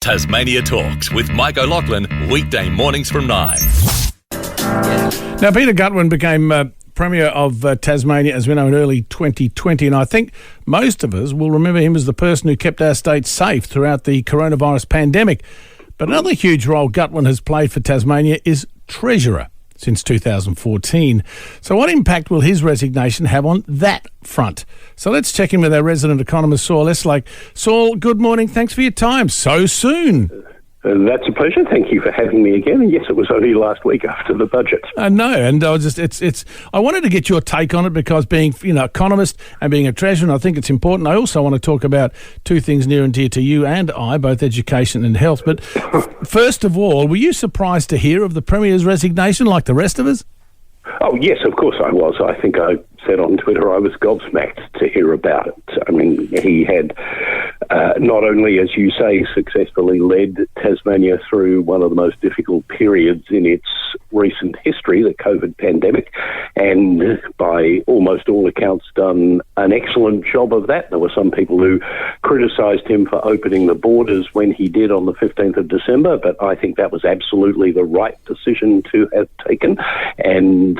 Tasmania Talks with Mike O'Loughlin, weekday mornings from 9. Now, Peter Gutwein became Premier of Tasmania, as we know, in early 2020, and I think most of us will remember him as the person who kept our state safe throughout the coronavirus pandemic. But another huge role Gutwein has played for Tasmania is Treasurer since 2014. So what impact will his resignation have on that front? So let's check in with our resident economist, Saul Eslake. Saul, good morning. Thanks for your time so soon. That's a pleasure. Thank you for having me again. And yes, it was only last week after the budget. No, and I was I wanted to get your take on it because being, economist and being a treasurer, I think it's important. I also want to talk about two things near and dear to you and I, both education and health. But first of all, were you surprised to hear of the Premier's resignation like the rest of us? Oh, yes, of course I was. I think I said on Twitter I was gobsmacked to hear about it. I mean, he had not only, as you say, successfully led Tasmania through one of the most difficult periods in its recent history, the COVID pandemic, and by almost all accounts done an excellent job of that. There were some people who criticised him for opening the borders when he did on the 15th of December, but I think that was absolutely the right decision to have taken. And,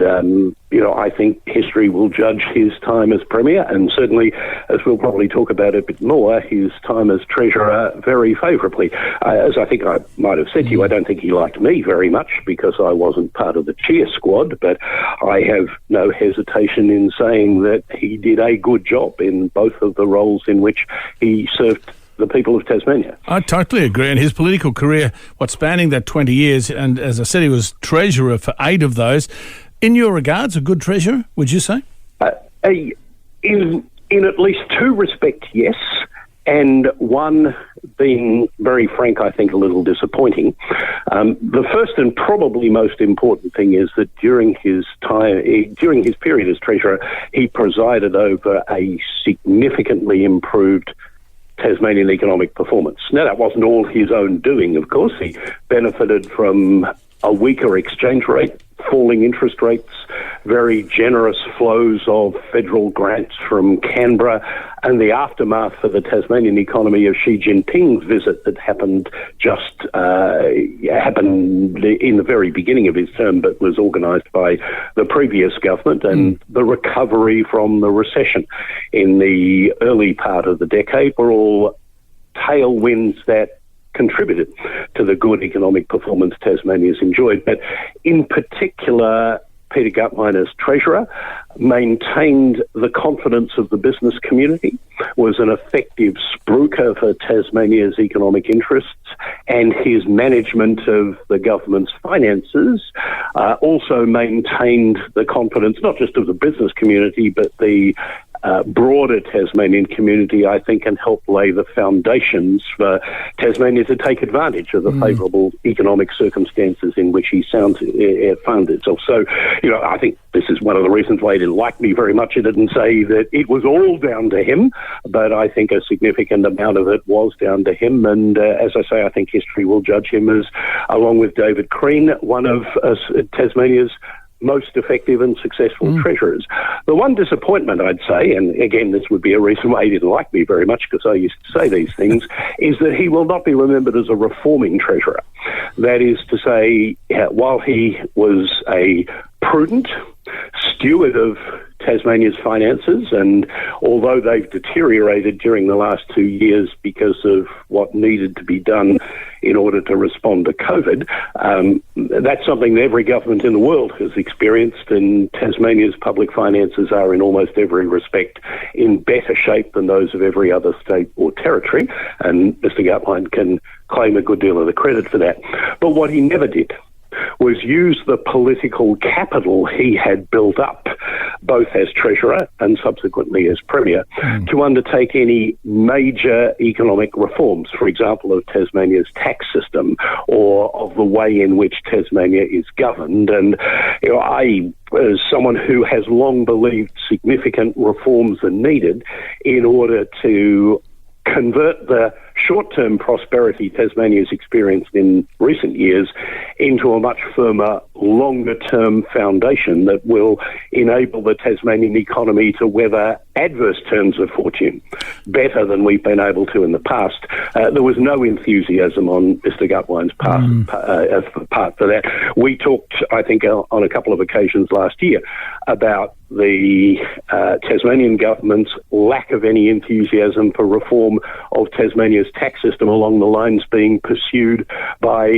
I think history will judge his time as Premier, and certainly, as we'll probably talk about a bit more, his time as Treasurer very favourably. As I think I might have said to you, I don't think he liked me very much because I wasn't part of the cheer squad, but I have no hesitation in saying that he did a good job in both of the roles in which he served the people of Tasmania. I totally agree. And his political career, spanning that 20 years, and as I said, he was Treasurer for 8 of those. In your regards, a good Treasurer, would you say? In at least 2 respects, yes. And one being, very frank, I think a little disappointing. The first and probably most important thing is that during his period as Treasurer, he presided over a significantly improved Tasmanian economic performance. Now, that wasn't all his own doing, of course. He benefited from a weaker exchange rate, falling interest rates, very generous flows of federal grants from Canberra, and the aftermath for the Tasmanian economy of Xi Jinping's visit that happened in the very beginning of his term, but was organised by the previous government, and the recovery from the recession in the early part of the decade were all tailwinds that contributed to the good economic performance Tasmania's enjoyed. But in particular, Peter Gutwein as Treasurer maintained the confidence of the business community, was an effective spruiker for Tasmania's economic interests, and his management of the government's finances also maintained the confidence not just of the business community but the broader Tasmanian community, I think, and help lay the foundations for Tasmania to take advantage of the favourable economic circumstances in which he found itself. So, I think this is one of the reasons why he didn't like me very much. He didn't say that it was all down to him, but I think a significant amount of it was down to him. And as I say, I think history will judge him as, along with David Crean, one of Tasmania's most effective and successful treasurers. The one disappointment, I'd say, and again, this would be a reason why he didn't like me very much because I used to say these things, is that he will not be remembered as a reforming treasurer. That is to say, while he was a prudent steward of Tasmania's finances, and although they've deteriorated during the last 2 years because of what needed to be done in order to respond to COVID, that's something that every government in the world has experienced, and Tasmania's public finances are in almost every respect in better shape than those of every other state or territory, and Mr. Gutwein can claim a good deal of the credit for that. But what he never did was use the political capital he had built up, both as Treasurer and subsequently as Premier, to undertake any major economic reforms, for example, of Tasmania's tax system or of the way in which Tasmania is governed. And I, as someone who has long believed significant reforms are needed in order to convert the short-term prosperity Tasmania has experienced in recent years into a much firmer longer-term foundation that will enable the Tasmanian economy to weather adverse turns of fortune better than we've been able to in the past. There was no enthusiasm on Mr. Gutwein's part for that. We talked, I think, on a couple of occasions last year about the Tasmanian government's lack of any enthusiasm for reform of Tasmania's tax system along the lines being pursued by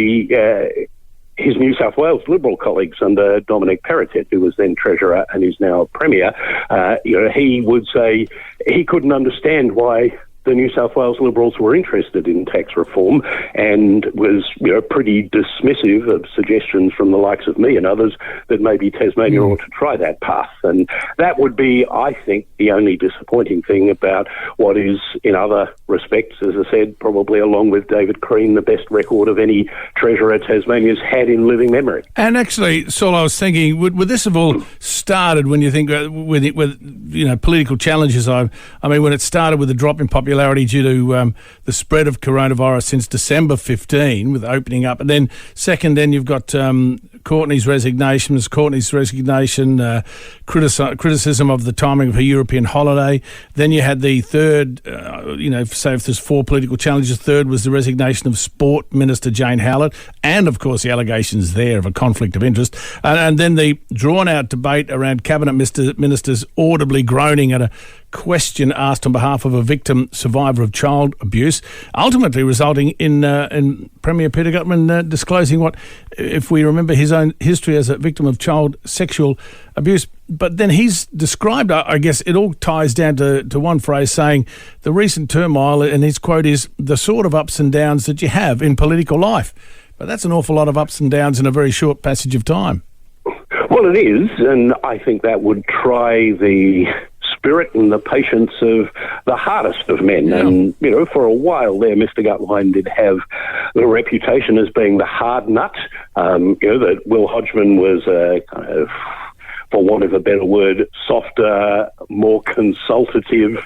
his New South Wales Liberal colleagues under Dominic Perrottet, who was then Treasurer and is now Premier. He would say he couldn't understand why the New South Wales Liberals were interested in tax reform, and was pretty dismissive of suggestions from the likes of me and others that maybe Tasmania ought to try that path. And that would be, I think, the only disappointing thing about what is, in other respects, as I said, probably along with David Crean, the best record of any Treasurer Tasmania's had in living memory. And actually, Saul, I was thinking, would this have all started when you think with political challenges? I mean, when it started with the drop in popularity due to the spread of coronavirus since December 15, with opening up, and then second, then you've got Courtney's resignation, criticism of the timing of her European holiday. Then you had the third, say if there's four political challenges, third was the resignation of Sport Minister Jane Howlett, and of course the allegations there of a conflict of interest, and then the drawn-out debate around cabinet ministers audibly groaning at a question asked on behalf of a victim survivor of child abuse, ultimately resulting in Premier Peter Gutwein disclosing what, if we remember, his own history as a victim of child sexual abuse. But then he's described, I guess it all ties down to one phrase, saying the recent turmoil, and his quote is, the sort of ups and downs that you have in political life. But that's an awful lot of ups and downs in a very short passage of time. Well, it is, and I think that would try the spirit and the patience of the hardest of men. Yeah. And, for a while there, Mr. Gutwein did have the reputation as being the hard nut, that Will Hodgman was a kind of, for want of a better word, softer, more consultative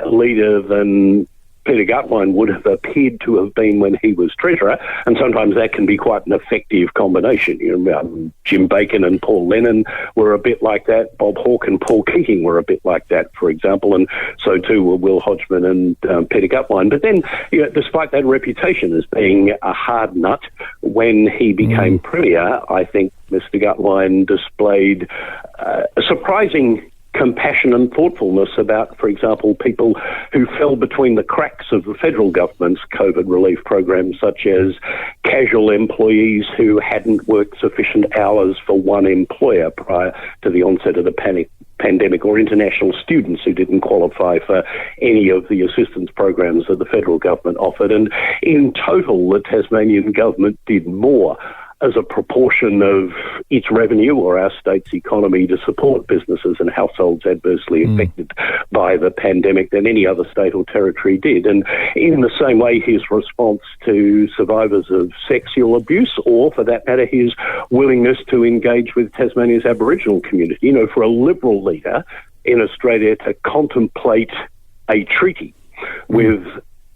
leader than Peter Gutwein would have appeared to have been when he was Treasurer, and sometimes that can be quite an effective combination. Jim Bacon and Paul Lennon were a bit like that. Bob Hawke and Paul Keating were a bit like that, for example, and so too were Will Hodgman and Peter Gutwein. But then, despite that reputation as being a hard nut, when he became Premier, I think Mr. Gutwein displayed a surprising compassion and thoughtfulness about, for example, people who fell between the cracks of the federal government's COVID relief program, such as casual employees who hadn't worked sufficient hours for one employer prior to the onset of the pandemic, or international students who didn't qualify for any of the assistance programs that the federal government offered. And in total, the Tasmanian government did more as a proportion of its revenue or our state's economy to support businesses and households adversely affected by the pandemic than any other state or territory did. And in the same way, his response to survivors of sexual abuse, or for that matter, his willingness to engage with Tasmania's Aboriginal community, for a Liberal leader in Australia to contemplate a treaty with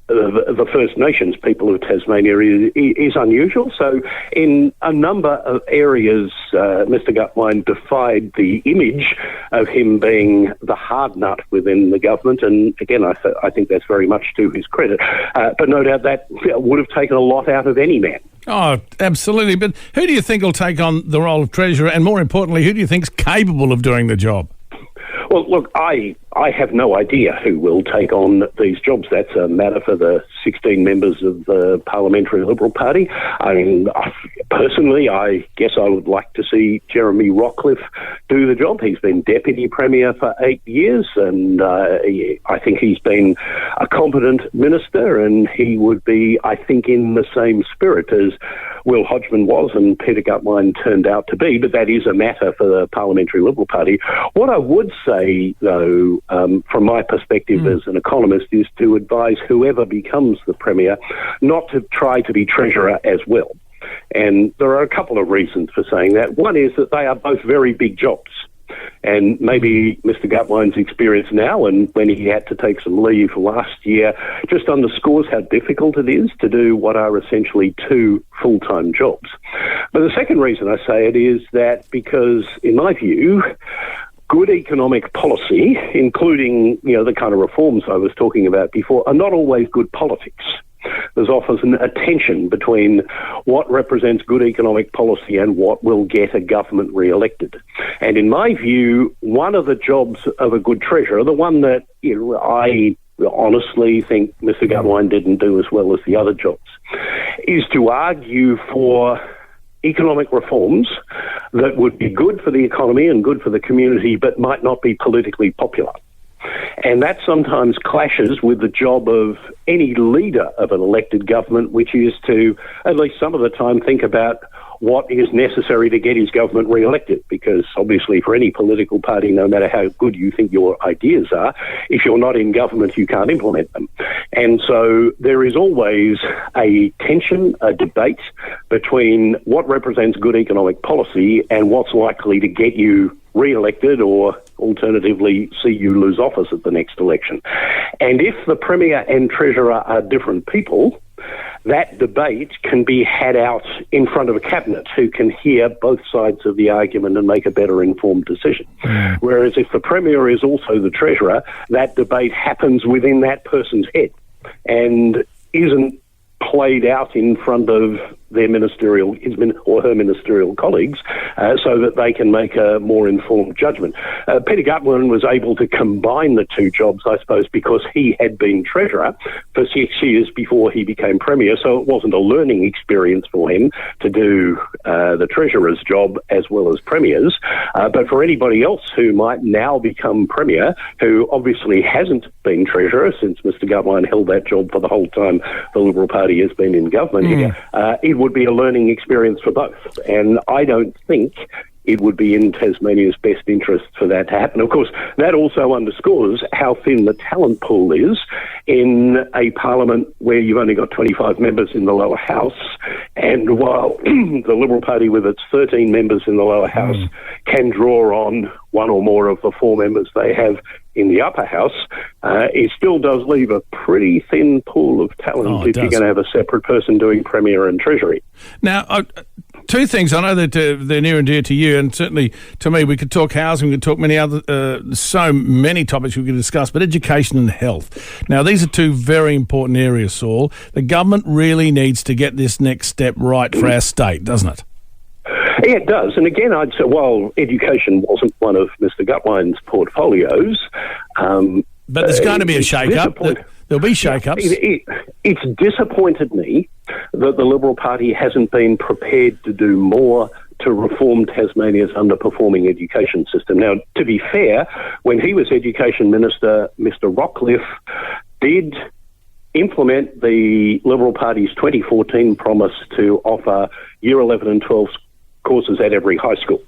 the First Nations people of Tasmania is unusual. So in a number of areas, Mr. Gutwein defied the image of him being the hard nut within the government. And again, I think that's very much to his credit. But no doubt that would have taken a lot out of any man. Oh, absolutely. But who do you think will take on the role of Treasurer? And more importantly, who do you think is capable of doing the job? Well, look, I have no idea who will take on these jobs. That's a matter for the 16 members of the Parliamentary Liberal Party. I mean, personally, I guess I would like to see Jeremy Rockcliffe do the job. He's been Deputy Premier for 8 years, and I think he's been a competent minister, and he would be, I think, in the same spirit as Will Hodgman was and Peter Gutwein turned out to be, but that is a matter for the Parliamentary Liberal Party. What I would say, though, from my perspective as an economist, is to advise whoever becomes the Premier not to try to be Treasurer as well. And there are a couple of reasons for saying that. One is that they are both very big jobs. And maybe Mr. Gutwein's experience now, and when he had to take some leave last year, just underscores how difficult it is to do what are essentially two full-time jobs. But the second reason I say it is that because, in my view, good economic policy, including, the kind of reforms I was talking about before, are not always good politics. There's often a tension between what represents good economic policy and what will get a government re-elected. And in my view, one of the jobs of a good treasurer, the one that I honestly think Mr. Gutwein didn't do as well as the other jobs, is to argue for economic reforms that would be good for the economy and good for the community, but might not be politically popular. And that sometimes clashes with the job of any leader of an elected government, which is to, at least some of the time, think about what is necessary to get his government re-elected. Because obviously for any political party, no matter how good you think your ideas are, if you're not in government, you can't implement them. And so there is always a tension, a debate between what represents good economic policy and what's likely to get you re-elected or alternatively see you lose office at the next election. And if the Premier and Treasurer are different people, that debate can be had out in front of a cabinet who can hear both sides of the argument and make a better informed decision. Whereas if the Premier is also the Treasurer, that debate happens within that person's head and isn't played out in front of their ministerial, his or her ministerial colleagues, so that they can make a more informed judgment. Peter Gutwein was able to combine the two jobs, I suppose, because he had been Treasurer for 6 years before he became Premier, so it wasn't a learning experience for him to do the Treasurer's job as well as Premier's. But for anybody else who might now become Premier, who obviously hasn't been Treasurer since Mr. Gutwein held that job for the whole time the Liberal Party has been in government here, it would be a learning experience for both. And I don't think it would be in Tasmania's best interest for that to happen. Of course, that also underscores how thin the talent pool is in a parliament where you've only got 25 members in the lower house. And while the Liberal Party with its 13 members in the lower house can draw on one or more of the 4 members they have in the upper house, it still does leave a pretty thin pool of talent if you're going to have a separate person doing Premier and Treasury. Now, two things. I know that they're near and dear to you, and certainly to me. We could talk housing, we could talk many other, so many topics we could discuss, but education and health. Now, these are two very important areas, Saul. The government really needs to get this next step right for our state, doesn't it? Yeah, it does. And again, I'd say, while education wasn't one of Mr. Gutwein's portfolios... but there's going to be a shake-up. There'll be shake-ups. It's disappointed me that the Liberal Party hasn't been prepared to do more to reform Tasmania's underperforming education system. Now, to be fair, when he was Education Minister, Mr. Rockcliffe did implement the Liberal Party's 2014 promise to offer Year 11 and 12 courses at every high school.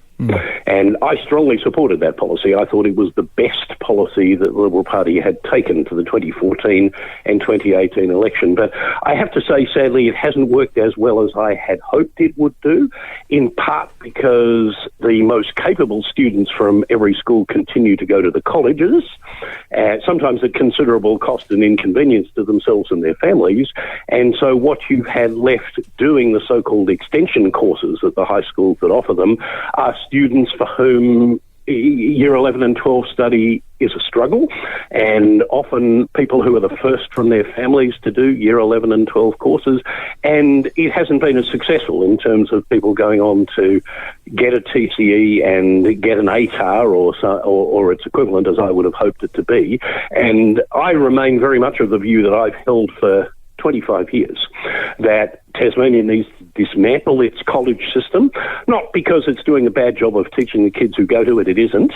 And I strongly supported that policy. I thought it was the best policy that the Liberal Party had taken for the 2014 and 2018 election. But I have to say, sadly, it hasn't worked as well as I had hoped it would do, in part because the most capable students from every school continue to go to the colleges, sometimes at considerable cost and inconvenience to themselves and their families. And so what you had left doing the so-called extension courses at the high schools that offer them are students for whom Year 11 and 12 study is a struggle, and often people who are the first from their families to do Year 11 and 12 courses, and it hasn't been as successful in terms of people going on to get a TCE and get an ATAR or its equivalent, as I would have hoped it to be. And I remain very much of the view that I've held for 25 years, that Tasmania needs to dismantle its college system, not because it's doing a bad job of teaching the kids who go to it, it isn't,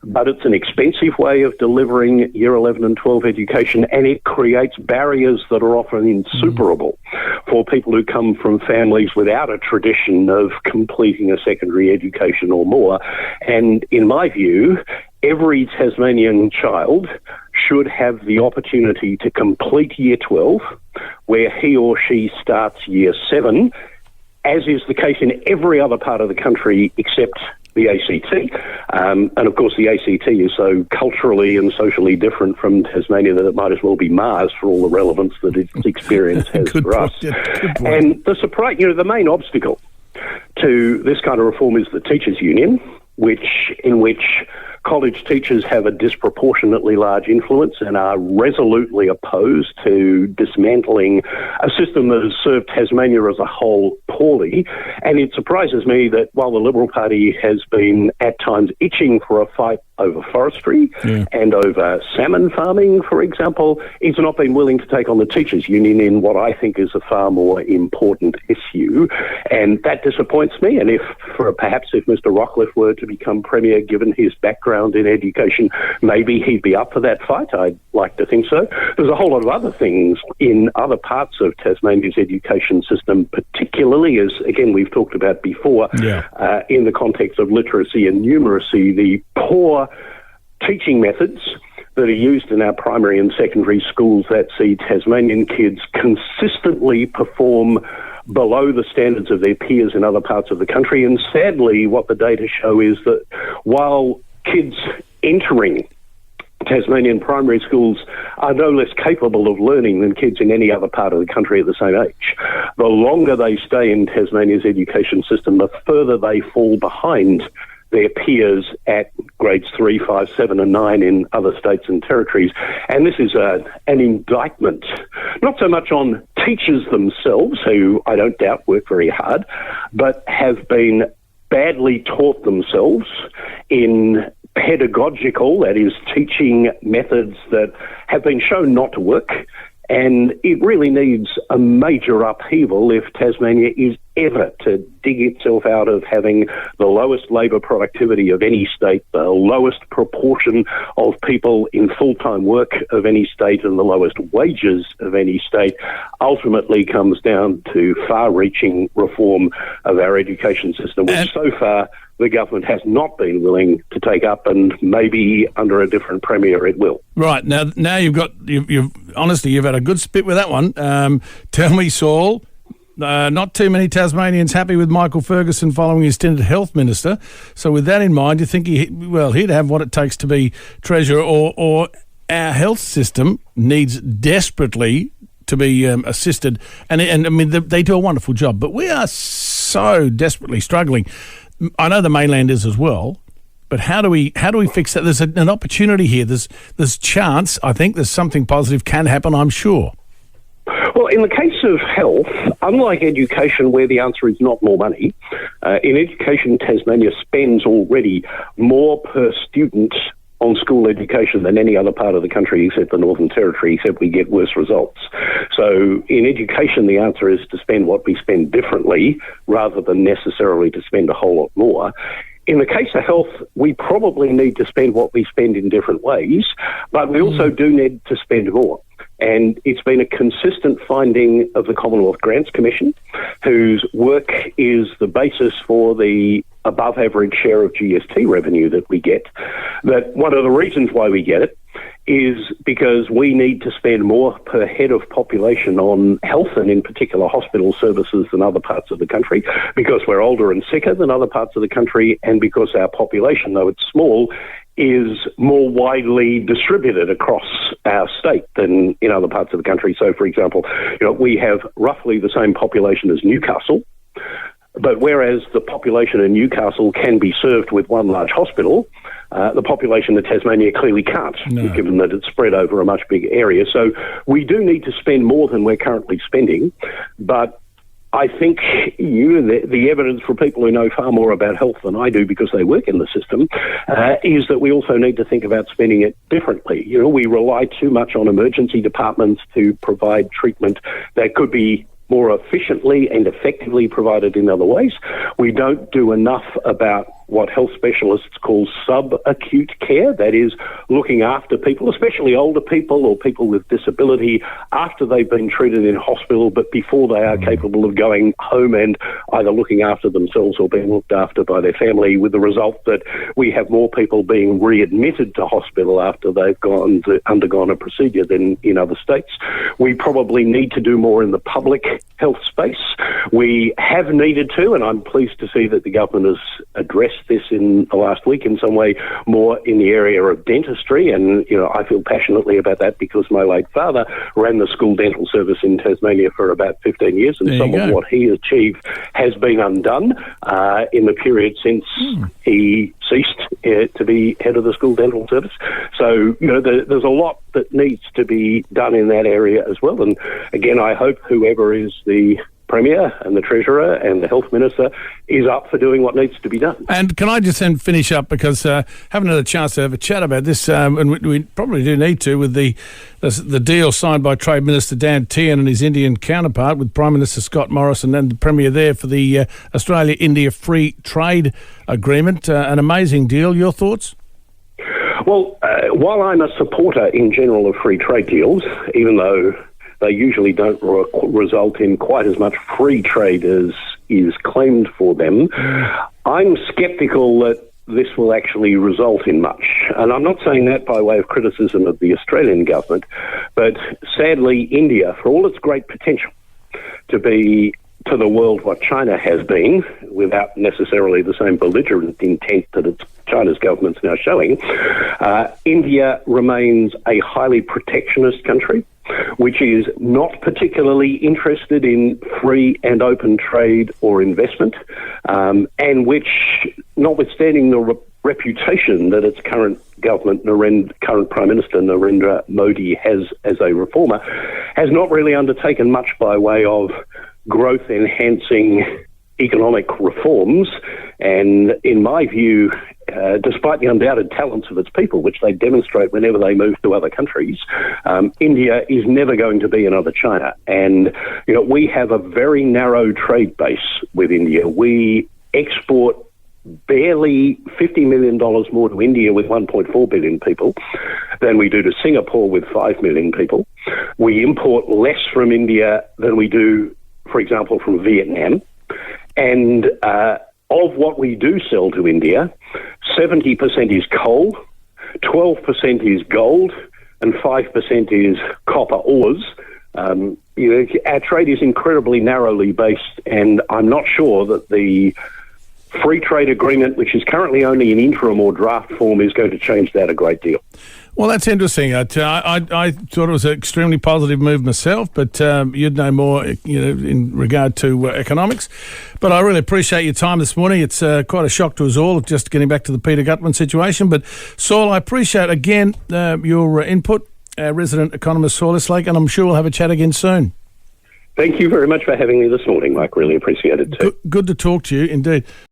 but it's an expensive way of delivering Year 11 and 12 education, and it creates barriers that are often insuperable for people who come from families without a tradition of completing a secondary education or more. And in my view, every Tasmanian child should have the opportunity to complete Year 12, where he or she starts Year 7, as is the case in every other part of the country except the ACT. And of course, the ACT is so culturally and socially different from Tasmania that it might as well be Mars for all the relevance that its experience has for us. Yeah, and the surprise, the main obstacle to this kind of reform is the Teachers' Union, in which college teachers have a disproportionately large influence and are resolutely opposed to dismantling a system that has served Tasmania as a whole poorly. And it surprises me that while the Liberal Party has been at times itching for a fight over forestry and over salmon farming, for example, it's not been willing to take on the Teachers' Union in what I think is a far more important issue. And that disappoints me. And perhaps if Mr. Rockliff were to become Premier, given his background in education, maybe he'd be up for that fight. I'd like to think so. There's a whole lot of other things in other parts of Tasmania's education system, particularly, as again we've talked about before, in the context of literacy and numeracy, the poor teaching methods that are used in our primary and secondary schools that see Tasmanian kids consistently perform below the standards of their peers in other parts of the country. And sadly, what the data show is that while kids entering Tasmanian primary schools are no less capable of learning than kids in any other part of the country at the same age, the longer they stay in Tasmania's education system, the further they fall behind their peers at grades 3, 5, 7 and 9 in other states and territories. And this is an indictment, not so much on teachers themselves, who I don't doubt work very hard, but have been badly taught themselves in pedagogical, that is, teaching methods that have been shown not to work. And it really needs a major upheaval if Tasmania is ever to dig itself out of having the lowest labour productivity of any state, the lowest proportion of people in full-time work of any state, and the lowest wages of any state. Ultimately comes down to far-reaching reform of our education system, which so far the government has not been willing to take up, and maybe under a different Premier it will. Right, now you've honestly, you've had a good spit with that one. Tell me, Saul, not too many Tasmanians happy with Michael Ferguson following his stint as Health Minister. So with that in mind, do you think he'd have what it takes to be Treasurer, or our health system needs desperately to be assisted? And I mean, they do a wonderful job, but we are so desperately struggling. I know the mainland is as well, but how do we fix that? There's an opportunity here. There's chance. I think there's something positive can happen, I'm sure. Well, in the case of health, unlike education where the answer is not more money, in education Tasmania spends already more per student on school education than any other part of the country except the Northern Territory, except we get worse results. So in education, the answer is to spend what we spend differently rather than necessarily to spend a whole lot more. In the case of health, we probably need to spend what we spend in different ways, but we also do need to spend more. And it's been a consistent finding of the Commonwealth Grants Commission, whose work is the basis for the above average share of GST revenue that we get, that one of the reasons why we get it is because we need to spend more per head of population on health, and in particular hospital services, than other parts of the country, because we're older and sicker than other parts of the country, and because our population, though it's small, is more widely distributed across our state than in other parts of the country. So, for example, we have roughly the same population as Newcastle, but whereas the population in Newcastle can be served with one large hospital, the population of Tasmania clearly can't, given that it's spread over a much bigger area. So we do need to spend more than we're currently spending, but I think the evidence for people who know far more about health than I do because they work in the system is that we also need to think about spending it differently. We rely too much on emergency departments to provide treatment that could be more efficiently and effectively provided in other ways. We don't do enough about what health specialists call subacute care, that is, looking after people, especially older people or people with disability, after they've been treated in hospital, but before they are capable of going home and either looking after themselves or being looked after by their family, with the result that we have more people being readmitted to hospital after they've undergone a procedure than in other states. We probably need to do more in the public health space. We have needed to, and I'm pleased to see that the government has addressed this in the last week in some way more in the area of dentistry. And, I feel passionately about that because my late father ran the school dental service in Tasmania for about 15 years, and some of what he achieved has been undone in the period since he ceased to be head of the school dental service. So, there's a lot that needs to be done in that area as well. And again, I hope whoever is the Premier and the Treasurer and the Health Minister is up for doing what needs to be done. And can I just then finish up, because haven't had a chance to have a chat about this, and we probably do need to, with the deal signed by Trade Minister Dan Tehan and his Indian counterpart, with Prime Minister Scott Morrison and the Premier there, for the Australia-India Free Trade Agreement. An amazing deal. Your thoughts? Well, while I'm a supporter in general of free trade deals, even though they usually don't result in quite as much free trade as is claimed for them, I'm sceptical that this will actually result in much. And I'm not saying that by way of criticism of the Australian government, but sadly, India, for all its great potential to be to the world what China has been, without necessarily the same belligerent intent that China's government's now showing, India remains a highly protectionist country, which is not particularly interested in free and open trade or investment, and which, notwithstanding the reputation that its current government, current Prime Minister Narendra Modi has as a reformer, has not really undertaken much by way of growth-enhancing economic reforms. And in my view, despite the undoubted talents of its people, which they demonstrate whenever they move to other countries, India is never going to be another China. And, we have a very narrow trade base with India. We export barely $50 million more to India with 1.4 billion people than we do to Singapore with 5 million people. We import less from India than we do, for example, from Vietnam. And of what we do sell to India, 70% is coal, 12% is gold, and 5% is copper ores. Our trade is incredibly narrowly based, and I'm not sure that the free trade agreement, which is currently only in interim or draft form, is going to change that a great deal. Well, that's interesting. I thought it was an extremely positive move myself, but you'd know more, in regard to economics. But I really appreciate your time this morning. It's quite a shock to us all, just getting back to the Peter Gutwein situation. But Saul, I appreciate again your input, resident economist Saul Eslake, and I'm sure we'll have a chat again soon. Thank you very much for having me this morning, Mike. Really appreciate it too. Good to talk to you, indeed.